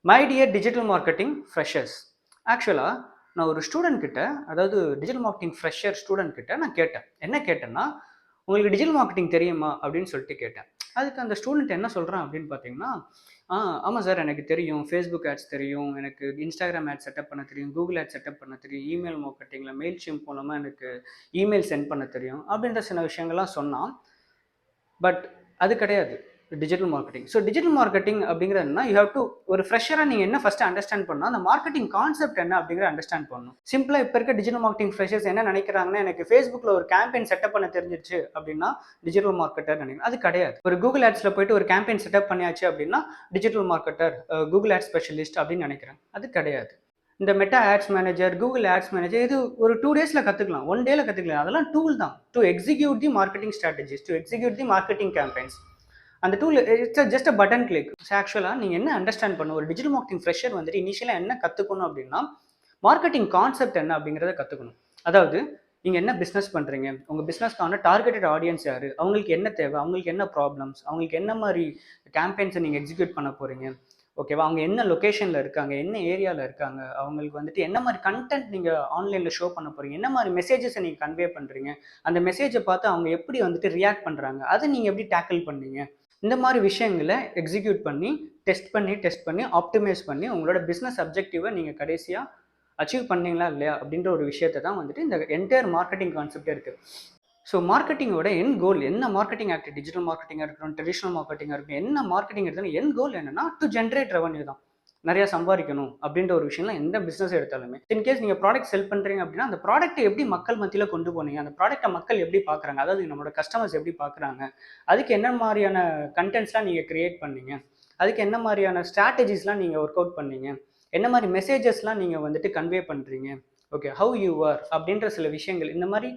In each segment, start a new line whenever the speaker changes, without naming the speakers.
My dear digital marketing freshers. ஆக்சுவலாக நான் ஒரு ஸ்டூடெண்ட் கிட்ட, அதாவது டிஜிட்டல் மார்க்கெட்டிங் ஃப்ரெஷர் ஸ்டூடெண்ட் கிட்ட நான் கேட்டேன். என்ன கேட்டேன்னா, உங்களுக்கு டிஜிட்டல் மார்க்கெட்டிங் தெரியுமா அப்படின்னு சொல்லிட்டு கேட்டேன். அதுக்கு அந்த ஸ்டூடெண்ட் என்ன சொல்கிறான் அப்படின்னு பார்த்தீங்கன்னா, ஆமாம் சார், எனக்கு தெரியும், ஃபேஸ்புக் ஆட்ஸ் தெரியும், எனக்கு இன்ஸ்டாகிராம் ஆட்ஸ் செட்டப் பண்ண தெரியும், கூகுள் ஆட்ஸ் செட்டப் பண்ண தெரியும், இமெயில் மார்க்கெட்டிங்கில் மெயில் ஷிம்ப் மூலமாக எனக்கு இமெயில் சென்ட் பண்ண தெரியும் அப்படின்ற சில விஷயங்கள்லாம் சொன்னான். பட் அது கிடையாது digital marketing. So digital marketing அப்படிங்கிறது என்ன, யூ ஹேவ் டு ஒரு ஃப்ரெஷராக நீங்கள் என்ன ஃபஸ்ட்டு அண்டர்ஸ்டாண்ட் பண்ணணும், அந்த மார்க்கெட்டிங் கான்செப்ட் என்ன அப்படிங்கிற அண்டர்ஸ்டாண்ட் பண்ணணும். சிம்பிளாக இப்போ இருக்க டிஜிட்டல் மார்க்கெட்டிங் ஃப்ரெஷர்ஸ் என்ன நினைக்கிறாங்கன்னா, எனக்கு ஃபேஸ்புக்கில் ஒரு கேம்பெயின் செட்டப் பண்ண தெரிஞ்சிருச்சு அப்படின்னா டிஜிட்டல் மார்க்கெட்டர் நினைக்கிறேன். அது கிடையாது. ஒரு கூகுள் ஆட்ஸில் போயிட்டு ஒரு கேம்பெயின் செட்டப் பண்ணியாச்சு அப்படின்னா digital marketer, Google ads specialist அப்படின்னு நினைக்கிறேன். அது கிடையாது. இந்த meta ads manager, Google ads manager இது ஒரு 2 டேஸில் கற்றுக்கலாம், 1 டேல கற்றுக்கலாம். அதெல்லாம் டூல் தான் to execute the marketing strategies, to execute the marketing campaigns. அந்த tool it's just a button click. ஆக்சுவலாக நீங்கள் என்ன அண்டர்ஸ்டாண்ட் பண்ணணும், ஒரு டிஜிட்டல் மார்க்கெட்டிங் ஃப்ரெஷர் வந்துட்டு இனிஷியலாக என்ன கற்றுக்கணும் அப்படின்னா, மார்க்கெட்டிங் கான்செப்ட் என்ன அப்படிங்கிறத கற்றுக்கணும். அதாவது நீங்கள் என்ன பிஸ்னஸ் பண்ணுறீங்க, உங்கள் பிஸ்னஸ்க்கான டார்கெட்டட் ஆடியன்ஸ் யார், அவங்களுக்கு என்ன தேவை, அவங்களுக்கு என்ன ப்ராப்ளம்ஸ், அவங்களுக்கு என்ன மாதிரி கேம்பெயின்ஸை நீங்கள் எக்ஸிக்யூட் பண்ண போகிறீங்க, ஓகேவா, அவங்க என்ன லொக்கேஷனில் இருக்காங்க, என்ன ஏரியாவில் இருக்காங்க, அவங்களுக்கு வந்துட்டு என்ன மாதிரி கண்டென்ட் நீங்கள் ஆன்லைனில் ஷோ பண்ண போகிறீங்க, என்ன மாதிரி மெசேஜஸை நீங்கள் கன்வே பண்ணுறீங்க, அந்த மெசேஜை பார்த்து அவங்க எப்படி வந்துட்டு ரியாக்ட் பண்ணுறாங்க, அதை நீங்கள் எப்படி டேக்கிள் பண்ணீங்க, இந்த மாதிரி விஷயங்களை எக்ஸிக்யூட் பண்ணி டெஸ்ட் பண்ணி ஆப்டிமைஸ் பண்ணி உங்களோட பிஸ்னஸ் அப்ஜெக்டிவை நீங்கள் கடைசியாக அச்சீவ் பண்ணீங்களா இல்லையா அப்படின்ற ஒரு விஷயத்தை தான் வந்துட்டு இந்த என்டையர் மார்க்கெட்டிங் கான்செப்டே இருக்குது. ஸோ மார்க்கெட்டிங்கோட என் கோல் என்ன, மார்க்கெட்டிங் ஆக்டிவ் டிஜிட்டல் மார்க்கெட்டிங்காக இருக்கட்டும், ட்ரெடிஷ்னல் மார்க்கெட்டிங்காக இருக்கட்டும், என்ன மார்க்கெட்டிங் எடுத்தாலும் என் கோல் என்னன்னா டு ஜென்ரேட் ரெவன்யூ தான். நிறையா சம்பாதிக்கணும் அப்படின்ற ஒரு விஷயம்லாம் எந்த பிஸ்னஸ் எடுத்தாலுமே. இன்கேஸ் நீங்கள் ப்ராடக்ட் செல் பண்ணுறீங்க அப்படின்னா அந்த ப்ராடக்ட்டை எப்படி மக்கள் மத்தியில் கொண்டு போனீங்க, அந்த ப்ராடக்ட்டை மக்கள் எப்படி பார்க்குறாங்க, அதாவது நம்மளோட கஸ்டமர்ஸ் எப்படி பார்க்குறாங்க, அதுக்கு என்ன மாதிரியான கண்டென்ட்ஸ்லாம் நீங்கள் க்ரியேட் பண்ணீங்க, அதுக்கு என்ன மாதிரியான ஸ்ட்ராட்டஜிஸ்லாம் நீங்கள் ஒர்க் அவுட் பண்ணீங்க, என்ன மாதிரி மெசேஜஸ்லாம் நீங்கள் வந்துட்டு கன்வே பண்ணுறீங்க, ஓகே, ஹவு யூ ஆர் அப்படின்ற சில விஷயங்கள் இந்த மாதிரி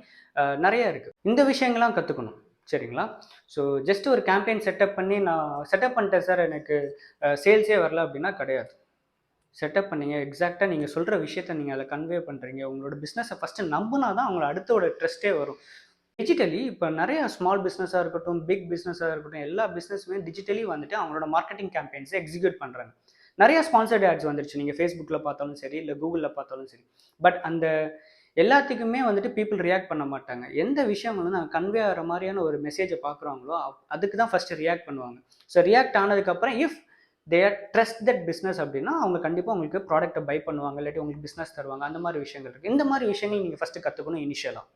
நிறைய இருக்குது. இந்த விஷயங்கள்லாம் கற்றுக்கணும், சரிங்களா? ஸோ ஜஸ்ட் ஒரு கேம்பெயின் செட்டப் பண்ணி நான் செட்டப் பண்ணிட்டேன் சார், எனக்கு சேல்ஸே வரல அப்படின்னா கிடையாது. செட்டப் பண்ணீங்க, எக்ஸாக்டாக நீங்கள் சொல்கிற விஷயத்த நீங்கள் அதை கன்வே பண்ணுறீங்க, உங்களோட பிஸ்னஸை ஃபஸ்ட்டு நம்பினா தான் அவங்களோட அடுத்தோட ட்ரஸ்ட்டே வரும். டிஜிட்டலி இப்போ நிறைய ஸ்மால் பிஸ்னஸாக இருக்கட்டும், பிக் பிஸ்னஸாக இருக்கட்டும், எல்லா பிஸ்னஸுமே டிஜிட்டலி வந்துட்டு அவங்களோட மார்க்கெட்டிங் கேம்பெயின்ஸை எக்ஸிக்யூட் பண்ணுறாங்க. நிறைய ஸ்பான்சர்ட் ஆட்ஸ் வந்துருச்சு, நீங்கள் ஃபேஸ்புக்கில் பார்த்தாலும் சரி, இல்லை கூகுளில் பார்த்தாலும் சரி. பட் அந்த எல்லாத்துக்குமே வந்துட்டு பீப்புள் ரியாக்ட் பண்ண மாட்டாங்க. எந்த விஷயம் வந்து நான் கன்வே ஆகிற மாதிரியான ஒரு மெசேஜை பார்க்குறாங்களோ அதுக்கு தான் ஃபஸ்ட்டு ரியாக்ட் பண்ணுவாங்க. ஸோ ரியாக்ட் ஆனதுக்கப்புறம் if they are trust that business அப்படின்னா அவங்க கண்டிப்பாக உங்களுக்கு ப்ராடக்ட்டை பை பண்ணுவாங்க, இல்லாட்டி உங்களுக்கு பிஸ்னஸ் தருவாங்க. அந்த மாதிரி விஷயங்கள் இருக்குது. இந்த மாதிரி விஷயங்கள் நீங்கள் ஃபஸ்ட்டு கற்றுக்கணும் இனிஷியலாக.